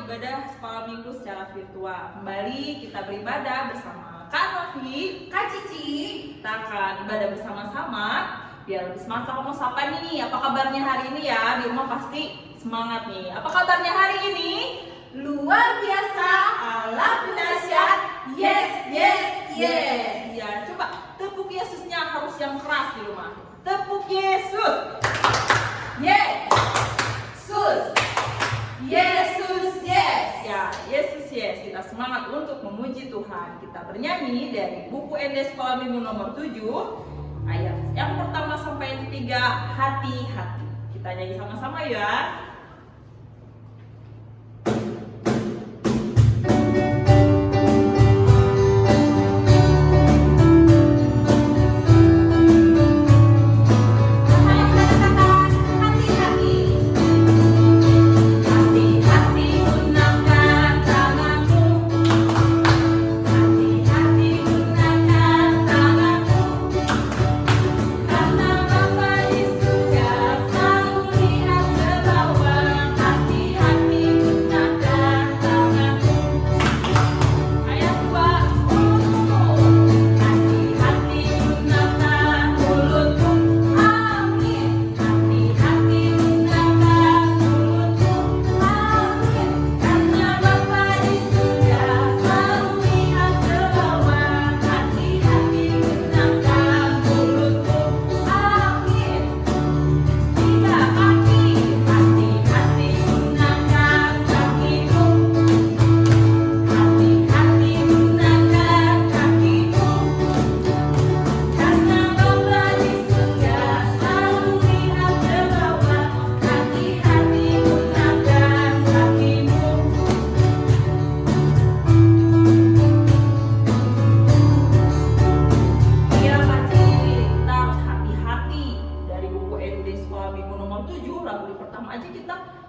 ibadah sekolah minggu secara virtual. Kembali kita beribadah bersama Kak Novi, Kak Cici. kita akan ibadah bersama-sama. Biar lebih semangat, kamu mau sapa nih? Apa kabarnya hari ini ya? Di rumah pasti semangat nih. Apa kabarnya hari ini? Luar biasa, alam dahsyat. Yes, yes, yes. Ya, coba tepuk Yesusnya harus yang keras di rumah. Tepuk Yesus. Yes. Sus. Yesus, yes. Ya, Yesus yes. Kita semangat untuk memuji Tuhan. Kita bernyanyi dari buku ND Sekolah Minggu nomor 7 ayat yang pertama sampai yang ketiga, hati-hati. Kita nyanyi sama-sama ya.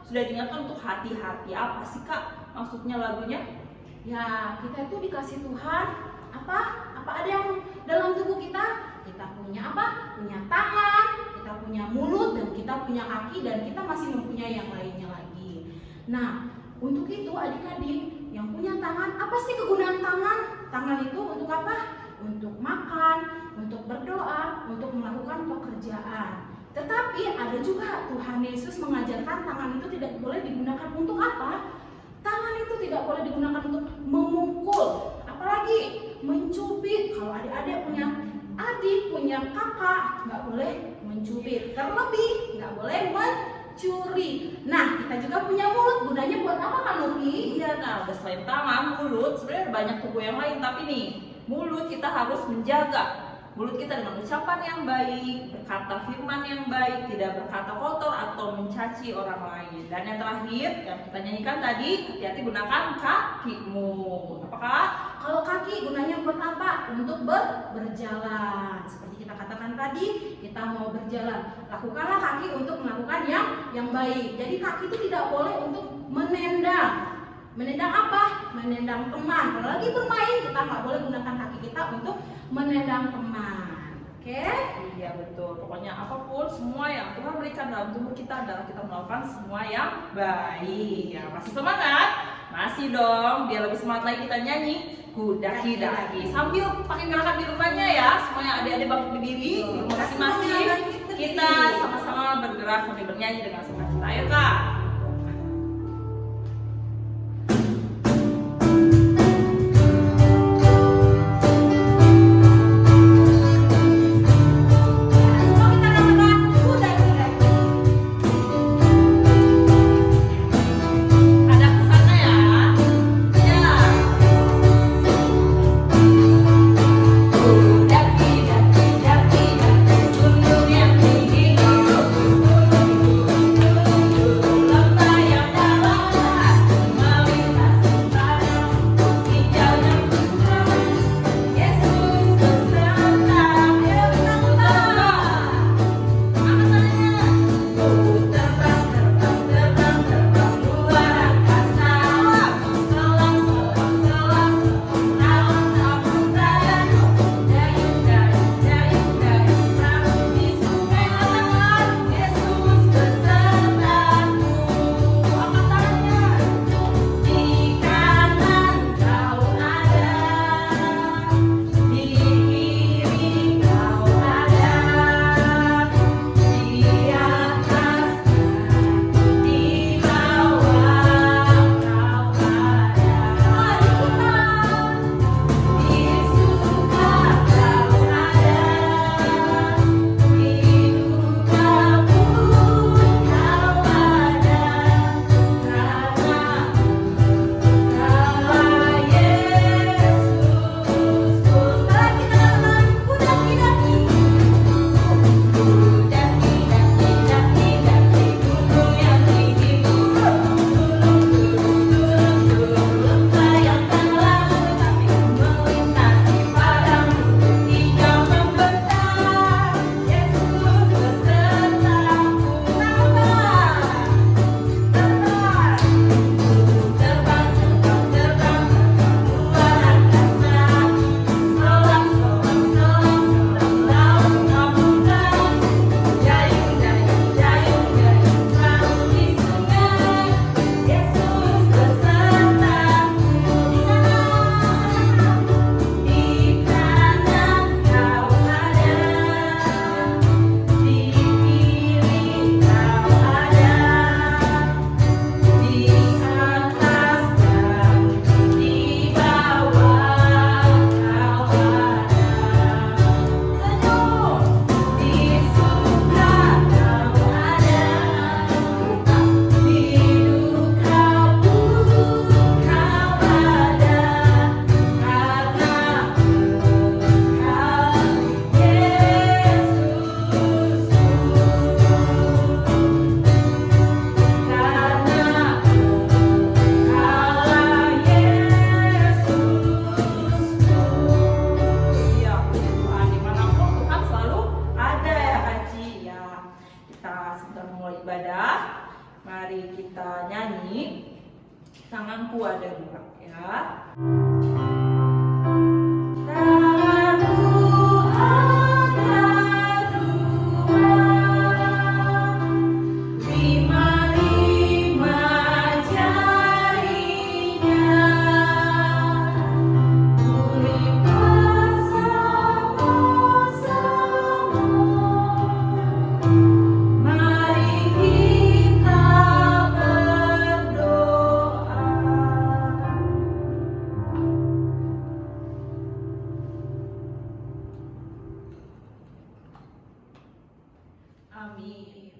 Sudah diingatkan untuk hati-hati. Apa sih Kak maksudnya lagunya? Ya, kita itu dikasih Tuhan apa? Apa ada yang dalam tubuh kita? Kita punya apa? Punya tangan, kita punya mulut, dan kita punya kaki, dan kita masih mempunyai yang lainnya lagi. Nah, untuk itu adik-adik yang punya tangan, apa sih kegunaan tangan? Tangan itu untuk apa? Untuk makan, untuk berdoa, untuk melakukan pekerjaan. Tetapi ada juga Tuhan Yesus mengajarkan tangan itu tidak boleh digunakan untuk apa? Tangan itu tidak boleh digunakan untuk memukul, apalagi mencubit. Kalau adik-adik punya adik, punya kakak, nggak boleh mencubit. Terlebih nggak boleh mencuri. Nah, kita juga punya mulut, gunanya buat apa Kak Novi? Iya, nah udah selain tangan, mulut, sebenarnya banyak tubuh yang lain. Tapi nih, mulut kita harus menjaga mulut kita dengan ucapan yang baik, berkata firman yang baik, tidak berkata kotor atau mencaci orang lain. Dan yang terakhir yang kita nyanyikan tadi, hati-hati gunakan kakimu. Apakah? Kalau kaki gunanya buat apa? Untuk berjalan. Seperti kita katakan tadi, kita mau berjalan, lakukanlah kaki untuk melakukan yang baik. Jadi kaki itu tidak boleh untuk menendang. Menendang apa? Menendang teman. Kalau lagi bermain, kita nggak boleh gunakan kaki kita untuk menendang teman. Oke? Iya betul. Pokoknya apapun, semua yang Tuhan berikan dalam tubuh kita adalah kita melakukan semua yang baik. Ya, masih semangat? Masih dong. Biar lebih semangat lagi kita nyanyi Kudaki-daki. Sambil pakai gerakan di rumahnya ya. Semuanya adik-adik bangkit berdiri di rumah masing-masing. Kita sama-sama bergerak sambil bernyanyi dengan sukacita. Ayo Kak. Gunung yang tinggi, nyanyi Tanganku Ada Dua ya. Amin.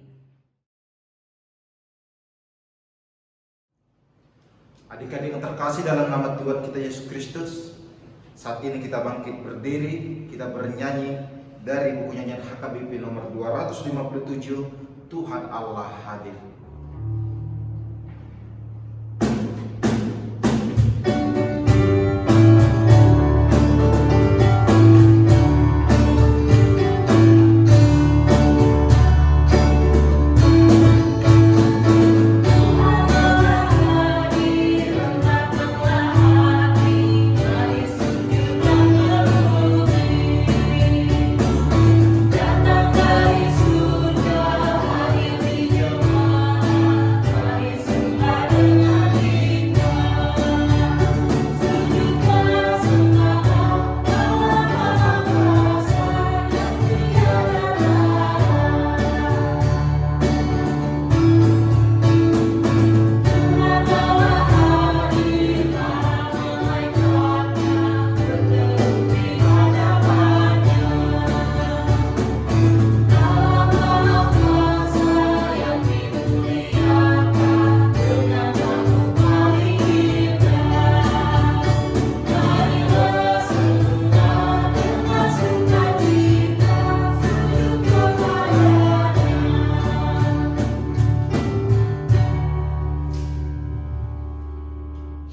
Adik-adik yang terkasih dalam nama Tuhan kita Yesus Kristus, saat ini kita bangkit berdiri, kita bernyanyi dari buku nyanyian HKBP nomor 257, Tuhan Allah Hadir.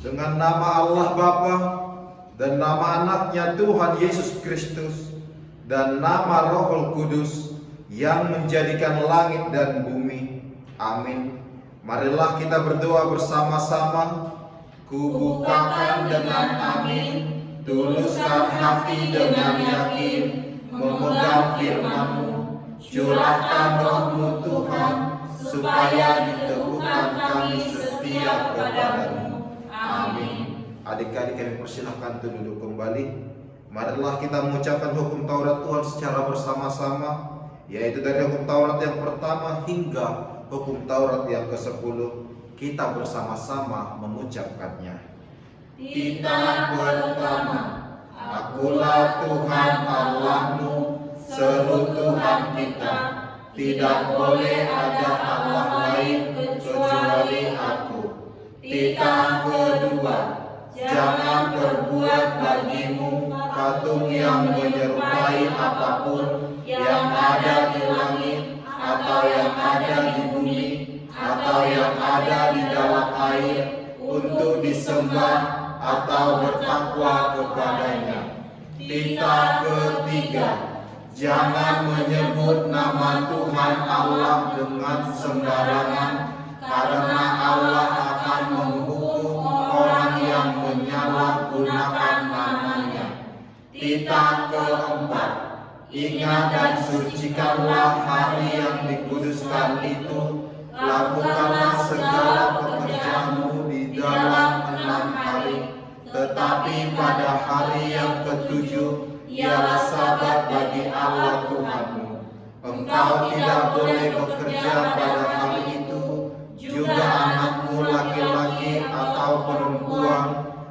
Dengan nama Allah Bapa dan nama anaknya Tuhan Yesus Kristus dan nama Roh Kudus yang menjadikan langit dan bumi. Amin. Marilah kita berdoa bersama-sama. Kubukakan dengan amin, tuluskan hati dengan yakin, memegang firman-Mu, curahkan Roh-Mu Tuhan, supaya diteguhkan kami setia kepada-Mu. Amin. Adik-adik kami persilahkan untuk duduk kembali. Marilah kita mengucapkan hukum Taurat Tuhan secara bersama-sama, yaitu dari hukum Taurat yang pertama hingga hukum Taurat yang ke-10. Kita bersama-sama mengucapkannya. Titah pertama, Akulah Tuhan Allahmu, seru Tuhan kita, tidak boleh ada Allah lain kecuali Aku. Titah kedua, jangan berbuat bagimu patung yang menyerupai apapun yang ada di langit, atau yang ada di bumi, atau yang ada di dalam air, untuk disembah atau bertakwa kepadanya. Titah ketiga, jangan menyebut nama Tuhan Allah dengan sembarangan, karena Allah akan menghukum orang yang menyalahgunakan namanya. Titah keempat, ingat dan sucikanlah hari yang dikuduskan itu, lakukanlah segala pekerjaanmu di dalam 6 hari, tetapi pada hari yang ketujuh ialah Sabat bagi Allah Tuhanmu. Engkau tidak boleh bekerja pada hari itu, juga anakmu laki-laki atau perempuan,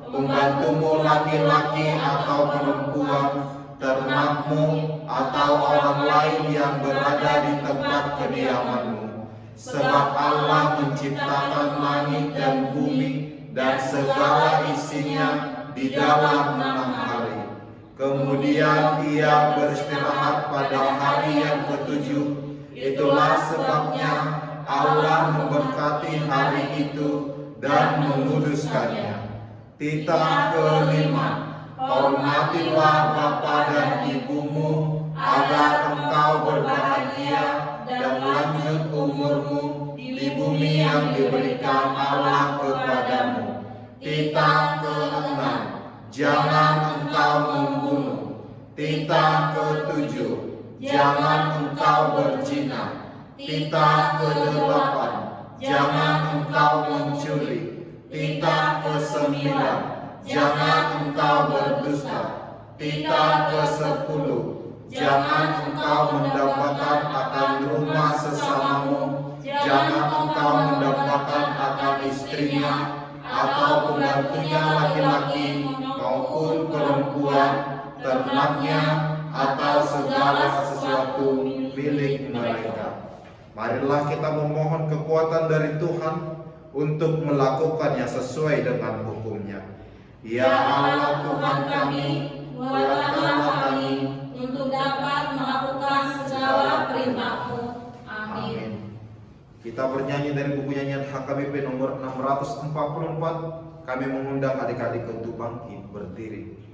pembantumu laki-laki atau perempuan, ternakmu atau orang lain yang berada di tempat kediamanmu. Sebab Allah menciptakan langit dan bumi dan segala isinya di dalam 6 hari. Kemudian Ia beristirahat pada hari yang ketujuh. Itulah sebabnya Allah memberkati hari itu dan menguduskannya. Titah kelima, hormatilah bapa dan ibumu, agar engkau berbahagia dan lanjut umurmu di bumi yang diberikan Allah jangan engkau membunuh. Titah ke-7, jangan engkau berzina. Titah ke-8, jangan engkau mencuri. Titah ke-9, jangan engkau berdusta. Titah ke-10, jangan engkau mendambakan akan rumah sesamamu. Jangan engkau mendambakan akan istrinya atau pembantunya laki-laki maupun perempuan, ternaknya atau segala sesuatu milik mereka. Marilah kita memohon kekuatan dari Tuhan untuk melakukannya sesuai dengan hukum-Nya. Ya Allah Tuhan kami, kuatkanlah kami untuk dapat melakukan segala perintah-Mu. Amin. Kita bernyanyi dari buku nyanyian HKBP nomor 644. Kami mengundang adik-adik untuk bangkit berdiri.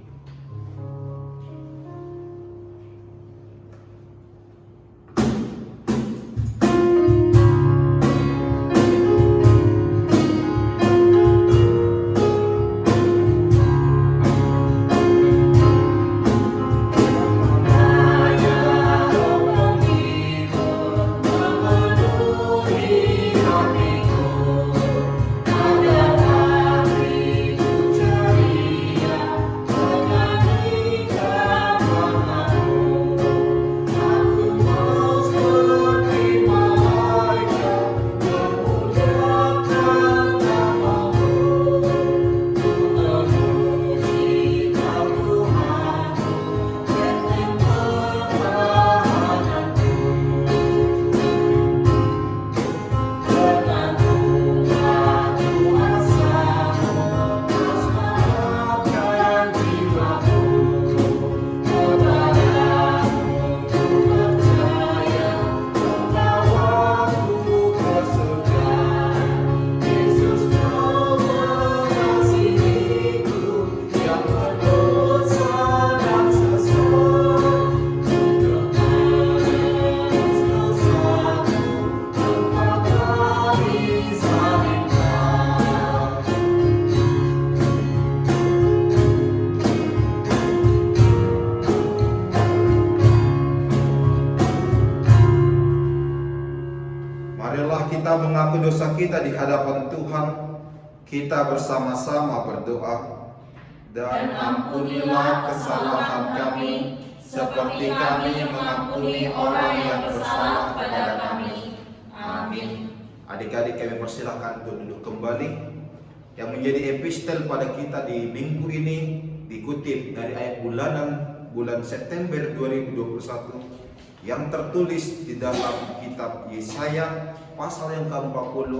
Kita mengaku dosa kita di hadapan Tuhan. Kita bersama-sama berdoa. Dan ampunilah kesalahan kami, seperti kami mengampuni orang yang bersalah pada kami. Amin. Adik-adik, kami persilahkan untuk duduk kembali. Yang menjadi epistel pada kita di minggu ini dikutip dari ayat bulan September 2021 yang tertulis di dalam kitab Yesaya pasal yang ke-40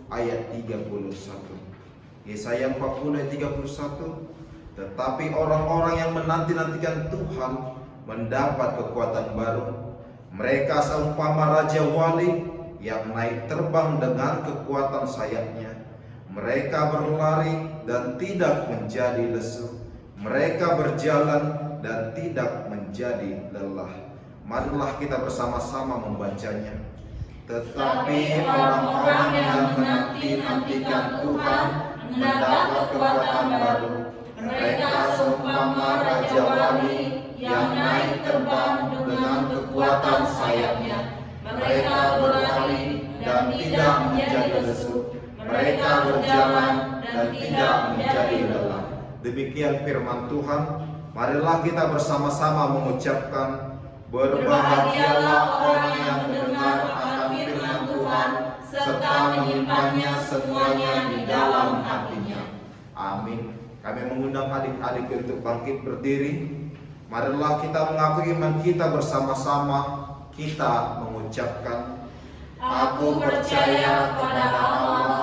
ayat 31. Yesaya 40 ayat 31. Tetapi orang-orang yang menanti-nantikan Tuhan mendapat kekuatan baru. Mereka seumpama raja wali yang naik terbang dengan kekuatan sayapnya. Mereka berlari dan tidak menjadi lesu. Mereka berjalan dan tidak menjadi lelah. Marilah kita bersama-sama membacanya. Tetapi orang-orang yang menanti-nantikan Tuhan mendapat kekuatan baru. Mereka seumpama raja wali yang naik terbang dengan kekuatan sayapnya. Mereka berlari dan tidak menjadi lesu. Mereka berjalan dan tidak menjadi lelah. Demikian firman Tuhan. Marilah kita bersama-sama mengucapkan, berbahagialah orang yang mendengar akan firman Tuhan serta menyimpannya semuanya di dalam hatinya. Amin. Kami mengundang adik-adik untuk bangkit berdiri. Marilah kita mengaku iman kita bersama-sama. Kita mengucapkan, aku percaya kepada Allah,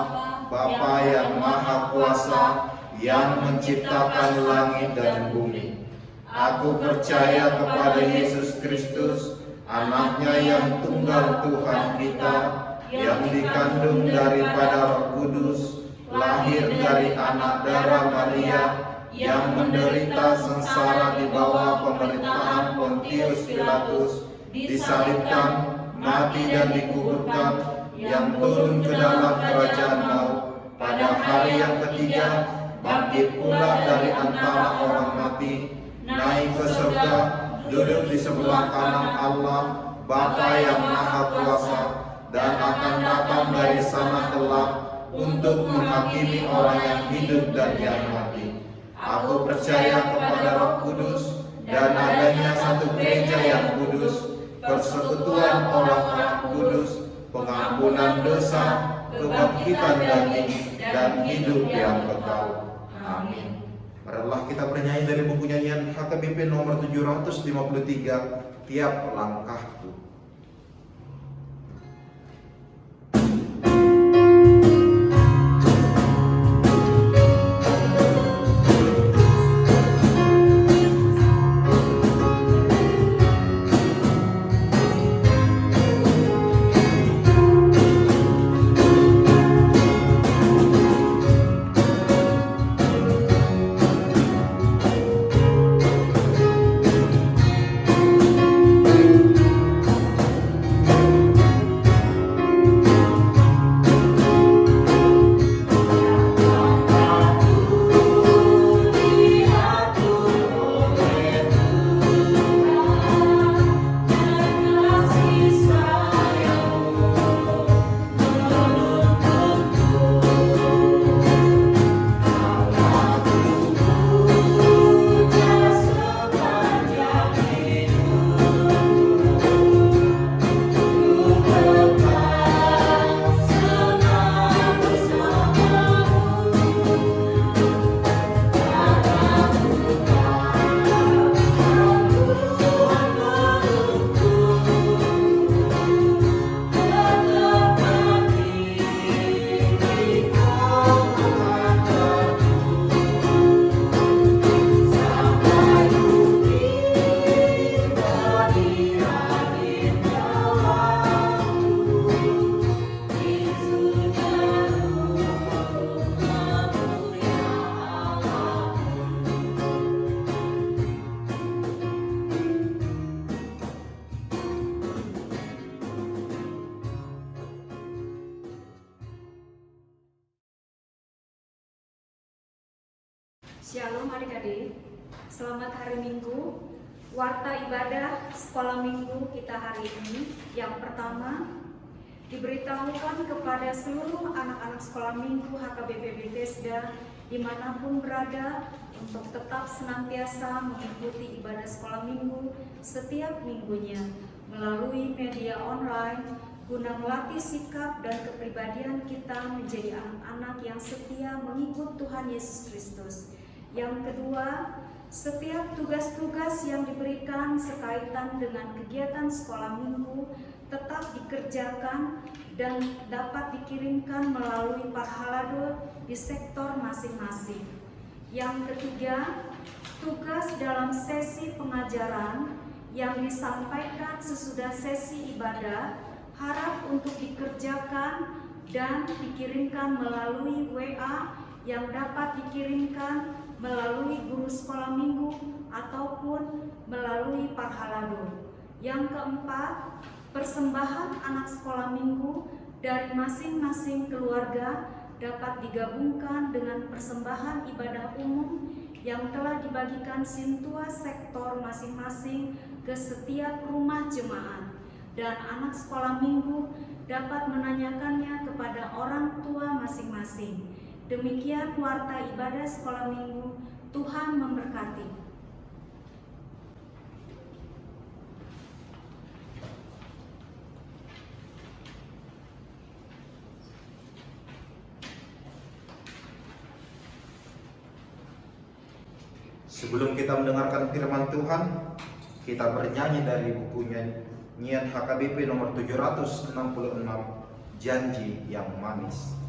Bapa yang Maha Kuasa, yang menciptakan langit dan bumi. Aku percaya kepada Yesus Kristus, Anaknya yang tunggal Tuhan kita, yang dikandung daripada Roh Kudus, lahir dari anak darah Maria, yang menderita sengsara di bawah pemerintahan Pontius Pilatus, disalibkan, mati dan dikuburkan, yang turun ke dalam kerajaan maut, pada hari yang ketiga bangkit pula dari antara orang mati, naik ke surga, duduk di sebelah kanan Allah, Bapa yang Maha Kuasa, dan akan datang dari sana kelak untuk menghakimi orang yang hidup dan yang mati. Aku percaya kepada Roh Kudus dan adanya satu gereja yang kudus, persekutuan orang-orang kudus, pengampunan dosa, kebangkitan daging, dan hidup yang kekal. Amin. Marilah kita bernyanyi dari buku nyanyian HKBP nomor 753, Tiap Langkahku. Shalom adik-adik, selamat hari Minggu. Warta ibadah sekolah minggu kita hari ini yang pertama diberitahukan kepada seluruh anak-anak sekolah minggu HKBP Bethesda dimanapun berada untuk tetap senantiasa mengikuti ibadah sekolah minggu setiap minggunya melalui media online guna melatih sikap dan kepribadian kita menjadi anak-anak yang setia mengikut Tuhan Yesus Kristus. Yang kedua, setiap tugas-tugas yang diberikan sekaitan dengan kegiatan sekolah minggu tetap dikerjakan dan dapat dikirimkan melalui parhalado di sektor masing-masing. Yang ketiga, tugas dalam sesi pengajaran yang disampaikan sesudah sesi ibadah harap untuk dikerjakan dan dikirimkan melalui WA yang dapat dikirimkan melalui guru sekolah minggu ataupun melalui parhalado. Yang keempat, persembahan anak sekolah minggu dari masing-masing keluarga dapat digabungkan dengan persembahan ibadah umum yang telah dibagikan sintua sektor masing-masing ke setiap rumah jemaat, dan anak sekolah minggu dapat menanyakannya kepada orang tua masing-masing. Demikian warta ibadah sekolah minggu. Tuhan memberkati. Sebelum kita mendengarkan firman Tuhan, kita bernyanyi dari buku nyanyian HKBP nomor 766, Janji yang Manis. Janji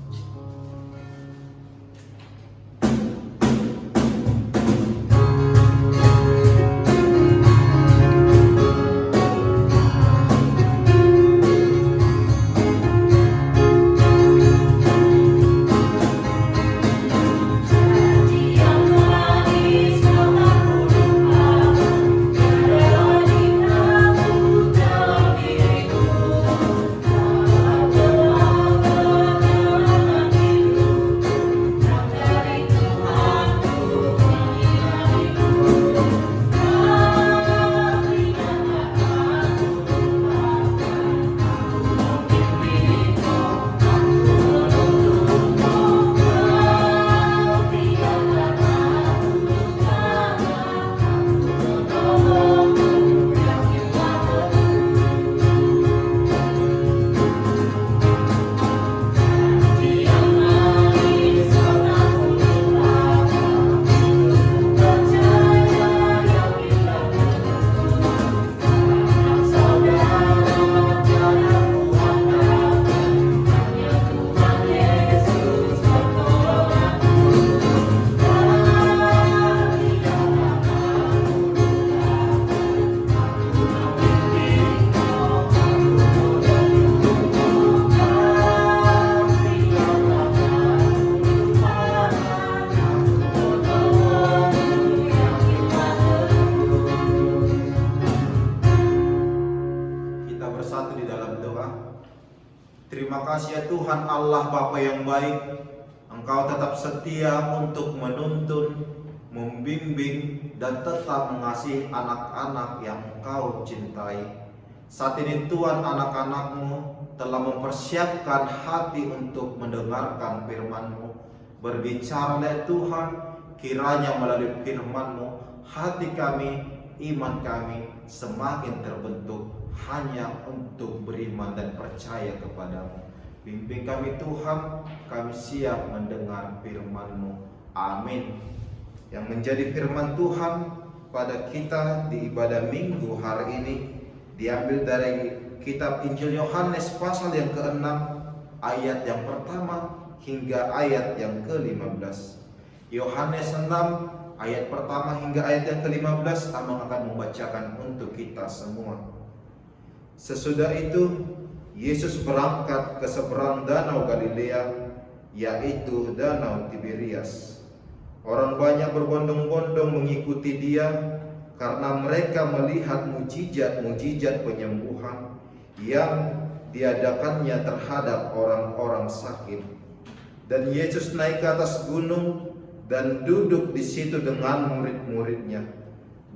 Terima kasih ya Tuhan Allah Bapa yang baik. Engkau tetap setia untuk menuntun, membimbing, dan tetap mengasihi anak-anak yang Engkau cintai. Saat ini Tuhan, anak-anak-Mu telah mempersiapkan hati untuk mendengarkan firman-Mu. Berbicara Tuhan, kiranya melalui firman-Mu hati kami, iman kami semakin terbentuk hanya untuk beriman dan percaya kepadamu. Bimbing kami Tuhan, kami siap mendengar firman-Mu. Amin. Yang menjadi firman Tuhan pada kita di ibadah minggu hari ini diambil dari kitab Injil Yohanes pasal yang ke-6 ayat yang pertama hingga ayat yang ke-15. Yohanes 6 ayat pertama hingga ayat yang ke-15 Amang akan membacakan untuk kita semua. Sesudah itu Yesus berangkat ke seberang danau Galilea, yaitu danau Tiberias. Orang banyak berbondong-bondong mengikuti dia karena mereka melihat mujizat-mujizat penyembuhan yang diadakannya terhadap orang-orang sakit. Dan Yesus naik ke atas gunung dan duduk di situ dengan murid-muridnya.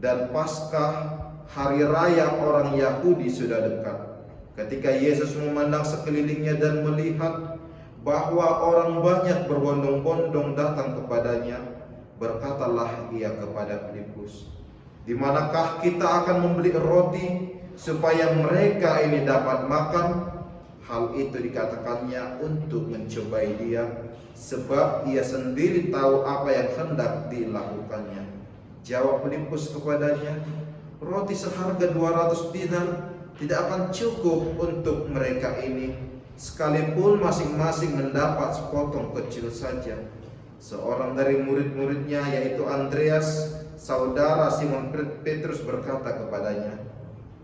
Dan Paskah, hari raya orang Yahudi, sudah dekat. Ketika Yesus memandang sekelilingnya dan melihat bahwa orang banyak berbondong-bondong datang kepadanya, berkatalah ia kepada Filipus, "Di manakah kita akan membeli roti supaya mereka ini dapat makan?" Hal itu dikatakannya untuk mencobai dia, sebab ia sendiri tahu apa yang hendak dilakukannya. Jawab Filipus kepadanya, "Roti seharga 200 dinar tidak akan cukup untuk mereka ini, sekalipun masing-masing mendapat sepotong kecil saja." Seorang dari murid-muridnya, yaitu Andreas, saudara Simon Petrus, berkata kepadanya,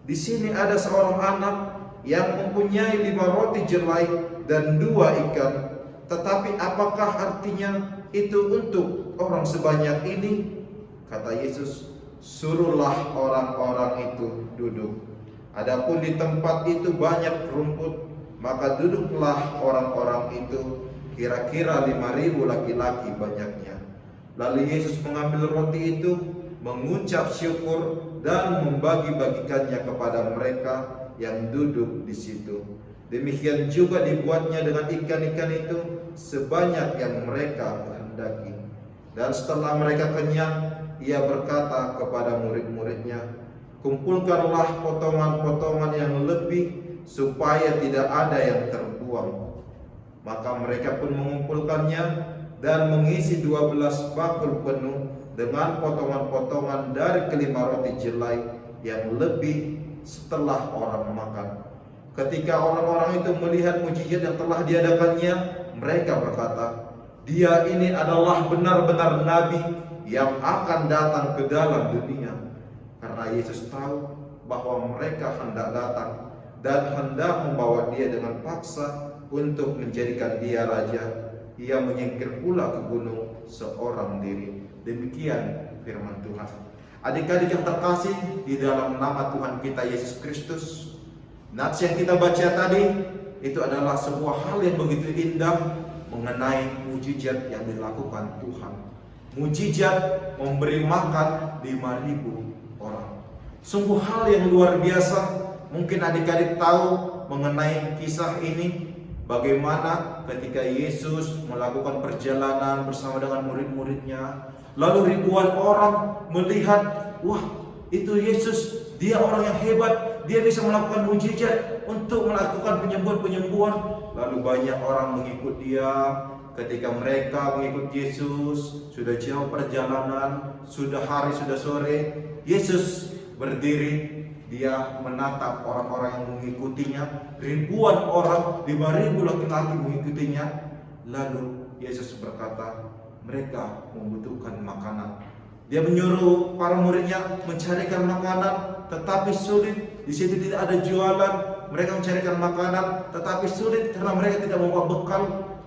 "Di sini ada seorang anak yang mempunyai 5 roti jelai dan 2 ikan. Tetapi apakah artinya itu untuk orang sebanyak ini?" Kata Yesus, "Suruhlah orang-orang itu duduk." Adapun di tempat itu banyak rumput, maka duduklah orang-orang itu, kira-kira 5.000 laki-laki banyaknya. Lalu Yesus mengambil roti itu, mengucap syukur dan membagi-bagikannya kepada mereka yang duduk di situ. Demikian juga dibuatnya dengan ikan-ikan itu sebanyak yang mereka kehendaki. Dan setelah mereka kenyang, ia berkata kepada murid-muridnya, "Kumpulkanlah potongan-potongan yang lebih supaya tidak ada yang terbuang." Maka mereka pun mengumpulkannya dan mengisi 12 bakul penuh dengan potongan-potongan dari kelima roti jelai yang lebih setelah orang makan. Ketika orang-orang itu melihat mujizat yang telah diadakannya, mereka berkata, "Dia ini adalah benar-benar nabi yang akan datang ke dalam dunia." Karena Yesus tahu bahwa mereka hendak datang dan hendak membawa dia dengan paksa untuk menjadikan dia raja, ia menyingkir pula ke gunung seorang diri. Demikian firman Tuhan. Adik-adik yang terkasih di dalam nama Tuhan kita Yesus Kristus, nats yang kita baca tadi itu adalah sebuah hal yang begitu indah mengenai mujizat yang dilakukan Tuhan. Mujizat memberi makan 5.000 orang. Sungguh hal yang luar biasa. Mungkin adik-adik tahu mengenai kisah ini, bagaimana ketika Yesus melakukan perjalanan bersama dengan murid-muridnya, lalu ribuan orang melihat, wah, itu Yesus, dia orang yang hebat, dia bisa melakukan mujizat untuk melakukan penyembuhan-penyembuhan. Lalu banyak orang mengikut dia. Ketika mereka mengikut Yesus, sudah jauh perjalanan, sudah hari, sudah sore, Yesus berdiri, dia menatap orang-orang yang mengikutinya. Ribuan orang, 5.000 laki-laki mengikutinya. Lalu Yesus berkata, mereka membutuhkan makanan. Dia menyuruh para muridnya mencarikan makanan, tetapi sulit. Di situ tidak ada jualan. Mereka mencarikan makanan, tetapi sulit karena mereka tidak membawa bekal.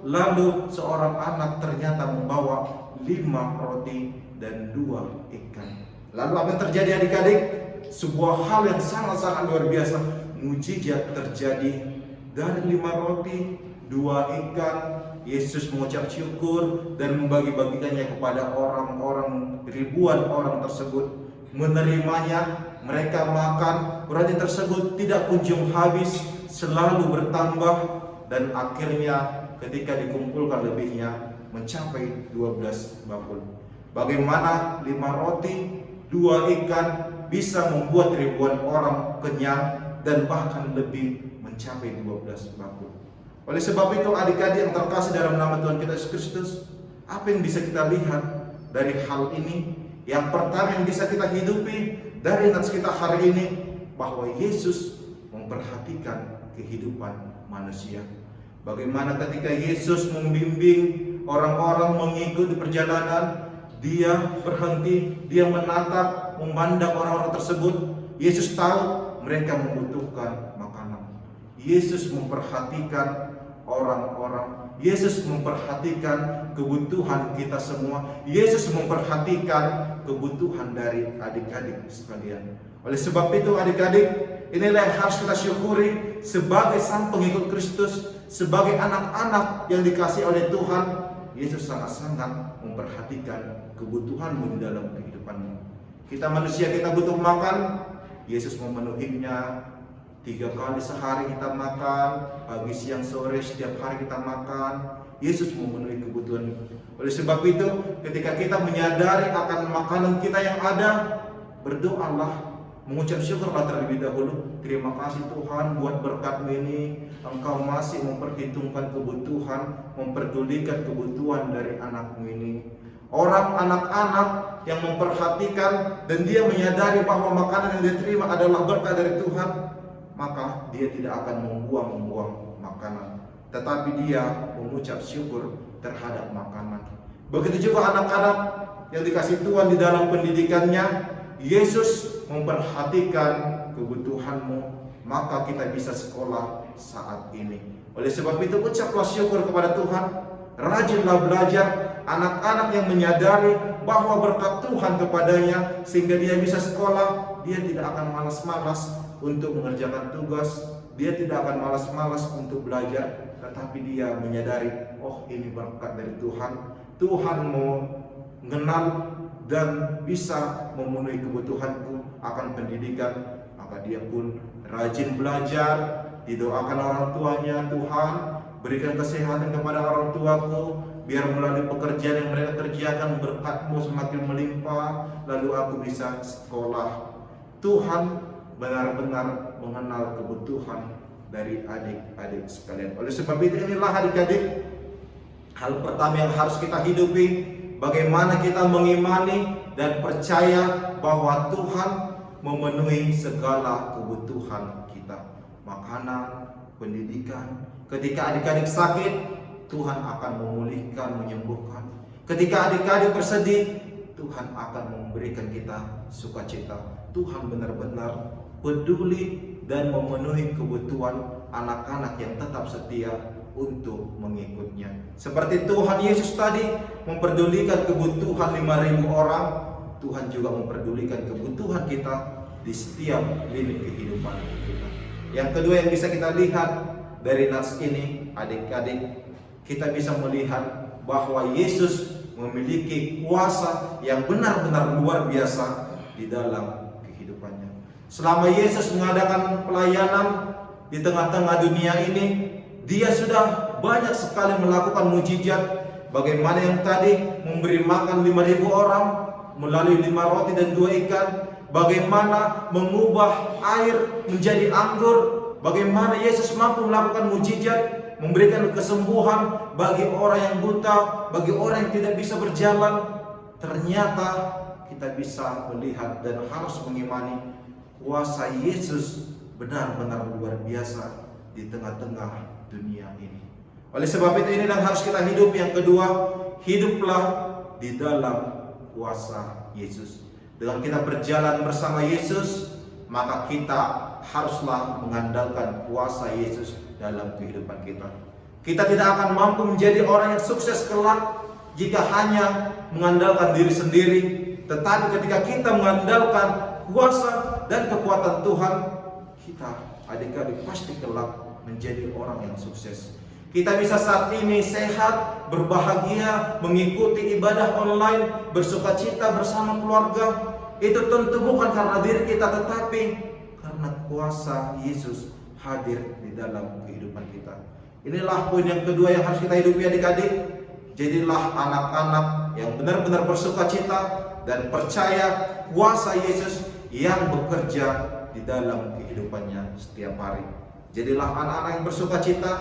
Lalu seorang anak ternyata membawa 5 roti dan 2 ikan. Lalu apa yang terjadi adik-adik? Sebuah hal yang sangat-sangat luar biasa. Mujizat terjadi dari 5 roti, 2 ikan, Yesus mengucap syukur dan membagi-bagikannya kepada orang-orang, ribuan orang tersebut. Menerimanya, mereka makan, roti tersebut tidak kunjung habis, selalu bertambah, dan akhirnya ketika dikumpulkan lebihnya mencapai 12 bakul. Bagaimana 5 roti, 2 ikan bisa membuat ribuan orang kenyang dan bahkan lebih mencapai 12 bakul. Oleh sebab itu adik-adik yang terkasih dalam nama Tuhan kita Yesus Kristus, apa yang bisa kita lihat dari hal ini? Yang pertama yang bisa kita hidupi dari nats kita hari ini, bahwa Yesus memperhatikan kehidupan manusia. Bagaimana ketika Yesus membimbing orang-orang mengikuti perjalanan, dia berhenti, dia menatap, memandang orang-orang tersebut. Yesus tahu mereka membutuhkan makanan. Yesus memperhatikan orang-orang. Yesus memperhatikan kebutuhan kita semua. Yesus memperhatikan kebutuhan dari adik-adik sekalian. Oleh sebab itu adik-adik, inilah yang harus kita syukuri sebagai sang pengikut Kristus, sebagai anak-anak yang dikasihi oleh Tuhan. Yesus sangat-sangat memperhatikan kebutuhanmu di dalam kehidupanmu. Kita manusia, kita butuh makan, Yesus memenuhinya. 3 kali sehari kita makan, pagi, siang, sore, setiap hari kita makan. Yesus memenuhi kebutuhan. Oleh sebab itu, ketika kita menyadari akan makanan kita yang ada, berdoalah, mengucap syukurlah terlebih dahulu. Terima kasih Tuhan buat berkat-Mu ini. Engkau masih memperhitungkan kebutuhan, memperdulikan kebutuhan dari anak-Mu ini. Orang anak-anak yang memperhatikan dan dia menyadari bahwa makanan yang dia terima adalah berkat dari Tuhan, maka dia tidak akan membuang-buang makanan, tetapi dia mengucap syukur terhadap makanan. Begitu juga anak-anak yang dikasih Tuhan di dalam pendidikannya. Yesus memperhatikan kebutuhanmu, maka kita bisa sekolah saat ini. Oleh sebab itu ucaplah syukur kepada Tuhan, rajinlah belajar. Anak-anak yang menyadari bahwa berkat Tuhan kepadanya sehingga dia bisa sekolah, dia tidak akan malas-malas untuk mengerjakan tugas, dia tidak akan malas-malas untuk belajar, tetapi dia menyadari, oh ini berkat dari Tuhan. Tuhan mau mengenal dan bisa memenuhi kebutuhanku akan pendidikan, maka dia pun rajin belajar, didoakan orang tuanya, Tuhan berikan kesehatan kepada orang tuaku, biar melalui pekerjaan yang mereka kerjakan berkat-Mu semakin melimpah, lalu aku bisa sekolah. Tuhan benar-benar mengenal kebutuhan dari adik-adik sekalian. Oleh sebab itu inilah adik-adik, hal pertama yang harus kita hidupi, bagaimana kita mengimani dan percaya bahwa Tuhan memenuhi segala kebutuhan kita. Makanan, pendidikan. Ketika adik-adik sakit, Tuhan akan memulihkan, menyembuhkan. Ketika adik-adik bersedih, Tuhan akan memberikan kita sukacita. Tuhan benar-benar peduli dan memenuhi kebutuhan anak-anak yang tetap setia untuk mengikutnya. Seperti Tuhan Yesus tadi memperdulikan kebutuhan 5.000 orang, Tuhan juga memperdulikan kebutuhan kita di setiap lini kehidupan kita. Yang kedua yang bisa kita lihat dari nats ini, adik-adik, kita bisa melihat bahwa Yesus memiliki kuasa yang benar-benar luar biasa di dalam kehidupannya. Selama Yesus mengadakan pelayanan di tengah-tengah dunia ini, dia sudah banyak sekali melakukan mujizat. Bagaimana yang tadi memberi makan 5.000 orang melalui 5 roti dan 2 ikan. Bagaimana mengubah air menjadi anggur. Bagaimana Yesus mampu melakukan mujizat, memberikan kesembuhan bagi orang yang buta, bagi orang yang tidak bisa berjalan. Ternyata kita bisa melihat dan harus mengimani kuasa Yesus benar-benar luar biasa di tengah-tengah dunia ini. Oleh sebab itu inilah yang harus kita hidup. Yang kedua, hiduplah di dalam kuasa Yesus. Dengan kita berjalan bersama Yesus, maka kita haruslah mengandalkan kuasa Yesus dalam kehidupan kita. Kita tidak akan mampu menjadi orang yang sukses kelak jika hanya mengandalkan diri sendiri. Tetapi ketika kita mengandalkan kuasa dan kekuatan Tuhan, kita adik-adik pasti kelak menjadi orang yang sukses. Kita bisa saat ini sehat, berbahagia, mengikuti ibadah online, bersukacita bersama keluarga. Itu tentu bukan karena diri kita, tetapi karena kuasa Yesus hadir di dalam kehidupan kita. Inilah poin yang kedua yang harus kita hidupi adik-adik. Jadilah anak-anak yang benar-benar bersukacita dan percaya kuasa Yesus yang bekerja di dalam kehidupannya setiap hari. Jadilah anak-anak yang bersukacita.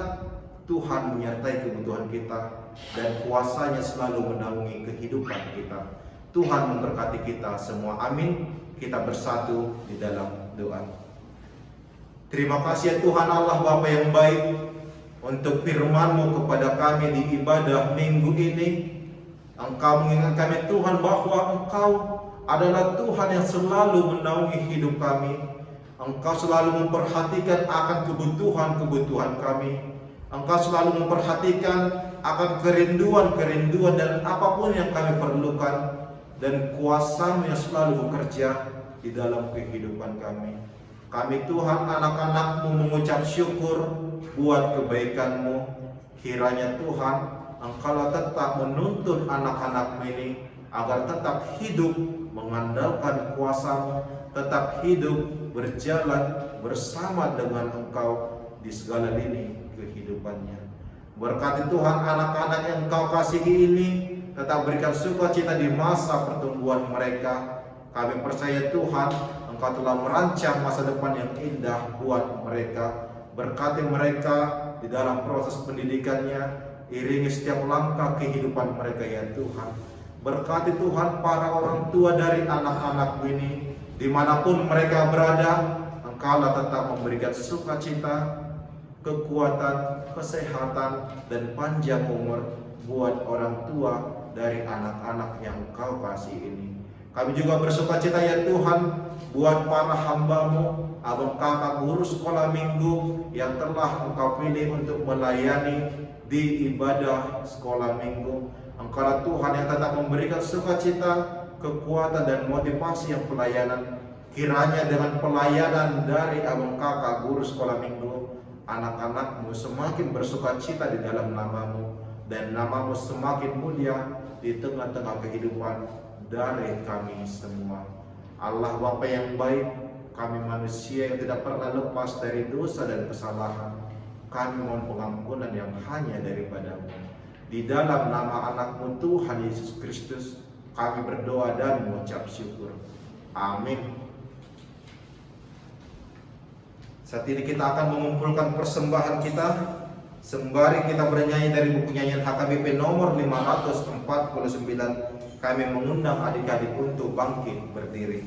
Tuhan menyertai kebutuhan kita dan kuasanya selalu menaungi kehidupan kita. Tuhan memberkati kita semua. Amin. Kita bersatu di dalam doa. Terima kasih ya Tuhan Allah Bapa yang baik untuk firman-Mu kepada kami di ibadah minggu ini. Engkau mengingatkan kami Tuhan bahwa Engkau adalah Tuhan yang selalu menaungi hidup kami. Engkau selalu memperhatikan akan kebutuhan-kebutuhan kami. Engkau selalu memperhatikan akan kerinduan-kerinduan dan apapun yang kami perlukan. Dan kuasa-Mu yang selalu bekerja di dalam kehidupan kami. Kami Tuhan anak-anak-Mu mengucap syukur buat kebaikan-Mu. Kiranya Tuhan Engkau tetap menuntun anak-anak-Mu ini agar tetap hidup mengandalkan kuasa-Mu, tetap hidup berjalan bersama dengan Engkau di segala lini kehidupannya. Berkati Tuhan anak-anak yang Engkau kasihi ini, tetap berikan sukacita di masa pertumbuhan mereka. Kami percaya Tuhan Engkau telah merancang masa depan yang indah buat mereka. Berkati mereka di dalam proses pendidikannya, iringi setiap langkah kehidupan mereka ya Tuhan. Berkati Tuhan para orang tua dari anak-anak ini, dimanapun mereka berada, Engkaulah tetap memberikan sukacita, kekuatan, kesehatan, dan panjang umur buat orang tua dari anak-anak yang Engkau kasih ini. Kami juga bersukacita ya Tuhan buat para hamba-Mu, abang kakak guru sekolah minggu yang telah Engkau pilih untuk melayani di ibadah sekolah minggu. Engkaulah Tuhan yang tetap memberikan sukacita, kekuatan, dan motivasi yang pelayanan. Kiranya dengan pelayanan dari abang kakak guru sekolah minggu, anak-anak-Mu semakin bersukacita di dalam nama-Mu, dan nama-Mu semakin mulia di tengah-tengah kehidupan dari kami semua. Allah Bapa yang baik, kami manusia yang tidak pernah lepas dari dosa dan kesalahan. Kami mohon pengampunan yang hanya daripada-Mu. Di dalam nama anak-Mu Tuhan Yesus Kristus, kami berdoa dan mengucap syukur. Amin. Saat ini kita akan mengumpulkan persembahan kita. Sembari kita bernyanyi dari buku nyanyian HKBP nomor 549, kami mengundang adik-adik untuk bangkit berdiri.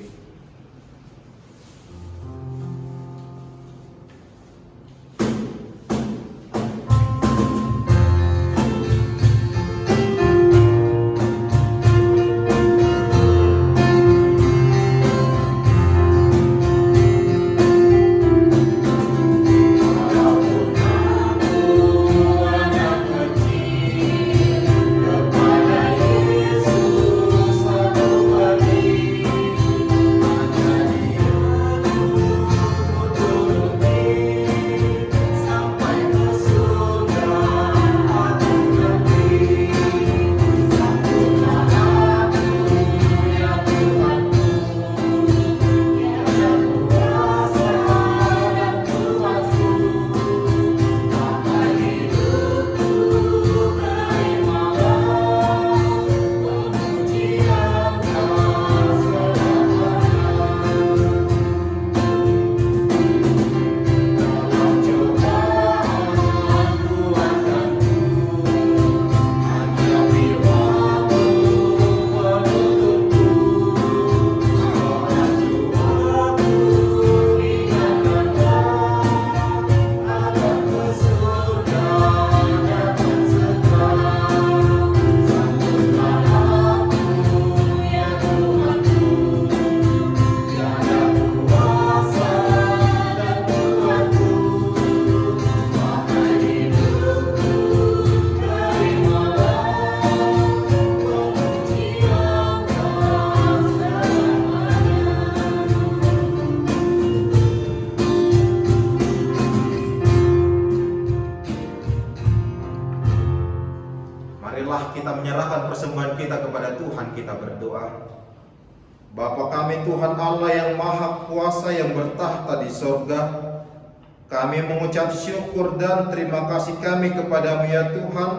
kita menyerahkan persembahan kita kepada Tuhan, kita berdoa. Bapa kami Tuhan Allah yang Maha Kuasa yang bertahta di sorga, kami mengucap syukur dan terima kasih kami kepadamu ya Tuhan,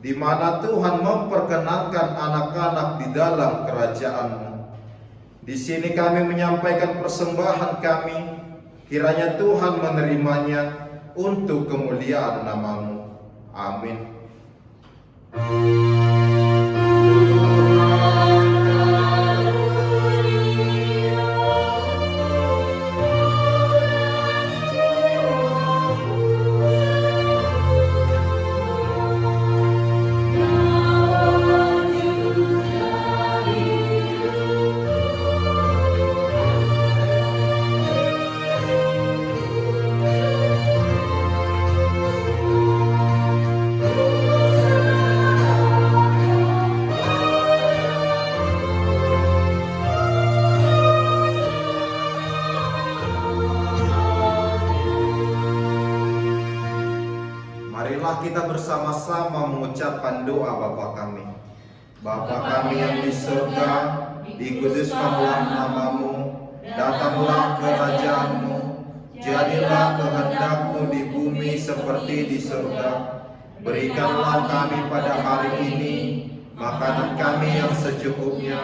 di mana Tuhan memperkenankan anak-anak di dalam kerajaan-Mu. Di sini kami menyampaikan persembahan kami, kiranya Tuhan menerimanya untuk kemuliaan nama-Mu. Amin. Marilah kita bersama-sama mengucapkan doa Bapa kami. Bapa kami yang di surga, dikuduskanlah nama-Mu, datanglah kerajaan-Mu, jadilah kehendak-Mu di bumi seperti di surga. Berikanlah kami pada hari ini makanan kami yang secukupnya,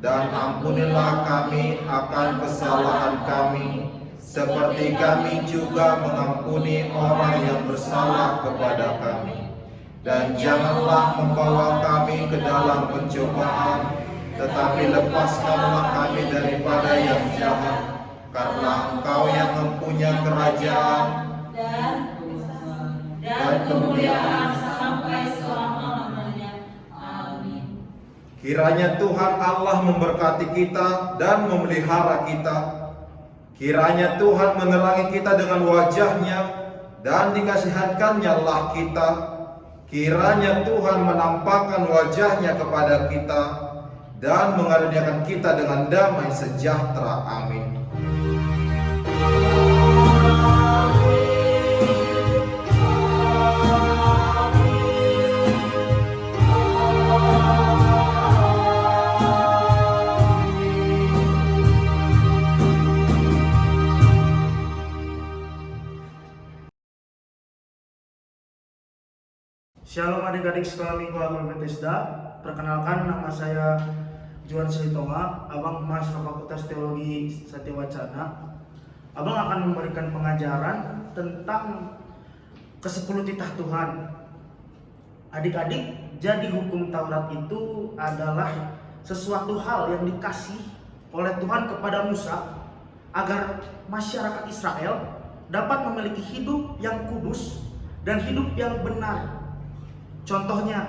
dan ampunilah kami akan kesalahan kami, seperti kami juga mengampuni orang yang bersalah kepada kami. Dan janganlah membawa kami ke dalam pencobaan, tetapi lepaskanlah kami daripada yang jahat, karena Engkau yang mempunyai kerajaan dan kemuliaan sampai selama-lamanya. Amin. Kiranya Tuhan Allah memberkati kita dan memelihara kita. Kiranya Tuhan menerangi kita dengan wajah-Nya dan dikasihankan-Nya lah kita. Kiranya Tuhan menampakkan wajah-Nya kepada kita dan mengaruniakan kita dengan damai sejahtera. Amin. Shalom adik-adik sekolah minggu Agama Bethesda. Perkenalkan, nama saya Juan Selitonga, Abang Mas Fakultas Teologi Satyawacana. Abang akan memberikan pengajaran tentang ke-10 titah Tuhan. Adik-adik, jadi hukum Taurat itu adalah sesuatu hal yang dikasih oleh Tuhan kepada Musa agar masyarakat Israel dapat memiliki hidup yang kudus dan hidup yang benar. Contohnya,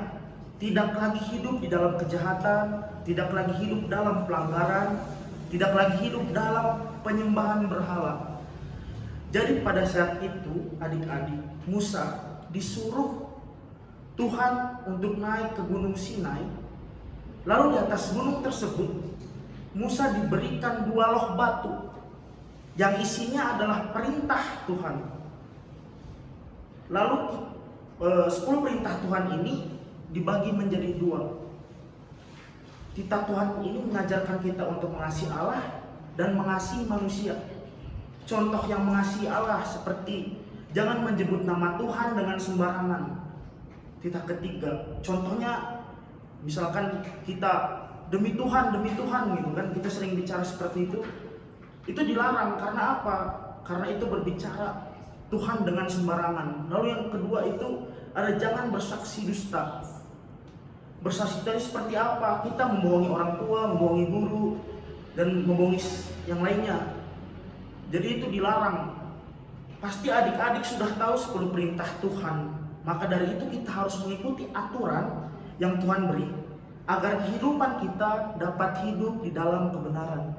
tidak lagi hidup di dalam kejahatan, tidak lagi hidup dalam pelanggaran, tidak lagi hidup dalam penyembahan berhala. Jadi pada saat itu, adik-adik, Musa disuruh Tuhan untuk naik ke Gunung Sinai. Lalu di atas gunung tersebut, Musa diberikan 2 loh batu yang isinya adalah perintah Tuhan. Lalu 10 perintah Tuhan ini dibagi menjadi 2. Titah Tuhan ini mengajarkan kita untuk mengasihi Allah dan mengasihi manusia. Contoh yang mengasihi Allah seperti jangan menyebut nama Tuhan dengan sembarangan. Titah ketiga, contohnya misalkan kita demi Tuhan gitu kan, kita sering bicara seperti itu. Itu dilarang karena apa? Karena itu berbicara Tuhan dengan sembarangan. Lalu yang kedua itu ada jangan bersaksi dusta. Bersaksi tadi seperti apa? Kita membohongi orang tua, membohongi guru, dan membohongi yang lainnya. Jadi itu dilarang. Pasti adik-adik sudah tahu 10 perintah Tuhan. Maka dari itu kita harus mengikuti aturan yang Tuhan beri agar kehidupan kita dapat hidup di dalam kebenaran.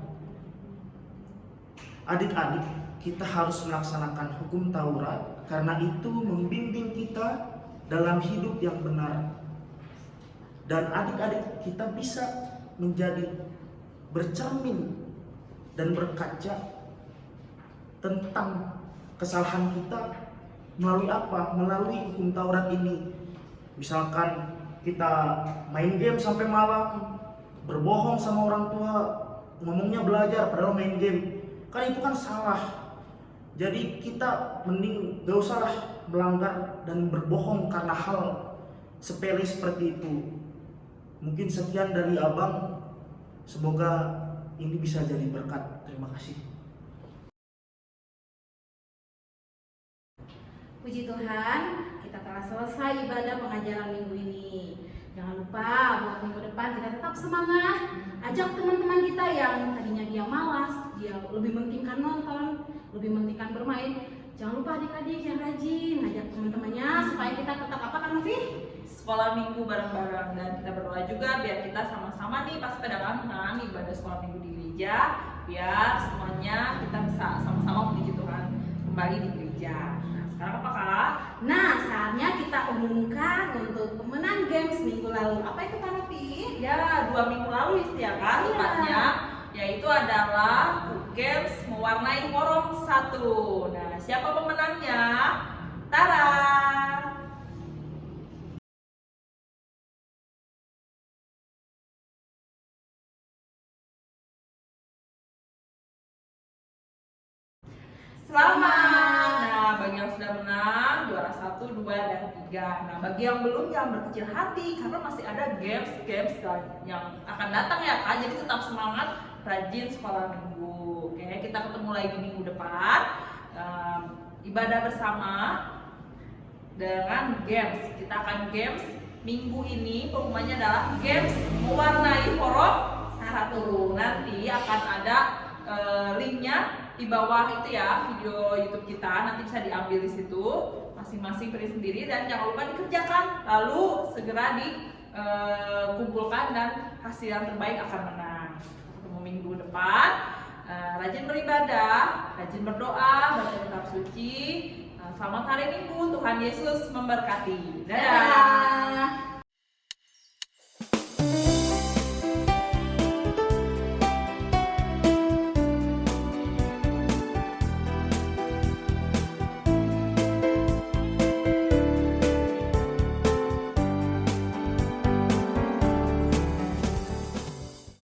Adik-adik, kita harus melaksanakan hukum Taurat karena itu membimbing kita dalam hidup yang benar. Dan adik-adik kita bisa menjadi bercermin dan berkaca tentang kesalahan kita melalui apa? Melalui hukum Taurat ini. Misalkan kita main game sampai malam, berbohong sama orang tua, ngomongnya belajar padahal main game, kan itu kan salah. Jadi kita mending gak usah lah melanggar dan berbohong karena hal sepele seperti itu. Mungkin sekian dari abang, semoga ini bisa jadi berkat. Terima kasih. Puji Tuhan, kita telah selesai ibadah pengajaran minggu ini. Jangan lupa buat minggu depan kita tetap semangat. Ajak teman-teman kita yang tadinya dia malas, dia lebih mentingkan nonton, lebih mentingkan bermain. Jangan lupa adik-adik yang rajin ngajak teman-temannya supaya kita tetap apa kan Novi? Sekolah minggu bareng-bareng, dan kita berdoa juga biar kita sama-sama nih pas pedagang ibadah sekolah minggu di gereja, biar semuanya kita bisa sama-sama memuji Tuhan kembali di gereja. Nah, sekarang apa Kak? Nah, saatnya kita umumkan untuk pemenang games minggu lalu. Apa itu Kak Novi? Ya, 2 minggu lalu ya kan Iya. tepatnya, yaitu adalah Games Mewarnai Porong 1. Nah, siapa pemenangnya? Tara. Selamat. Nah, bagi yang sudah menang juara 1, 2, dan 3. Nah, bagi yang belum, yang berkecil hati karena masih ada games yang akan datang ya Kak. Jadi tetap semangat, rajin sekolah minggu. Oke, kita ketemu lagi minggu depan. Ibadah bersama dengan games. Kita akan games minggu ini, pengumumannya adalah games mewarnai porong 1. Nanti akan ada linknya di bawah itu ya, video YouTube kita, nanti bisa diambil di situ, masing-masing pilih sendiri, dan jangan lupa dikerjakan, lalu segera dikumpulkan dan hasil yang terbaik akan menang. Ketemu minggu depan. Rajin beribadah, rajin berdoa, baca kitab suci. Selamat hari Minggu, Tuhan Yesus memberkati. Dadah.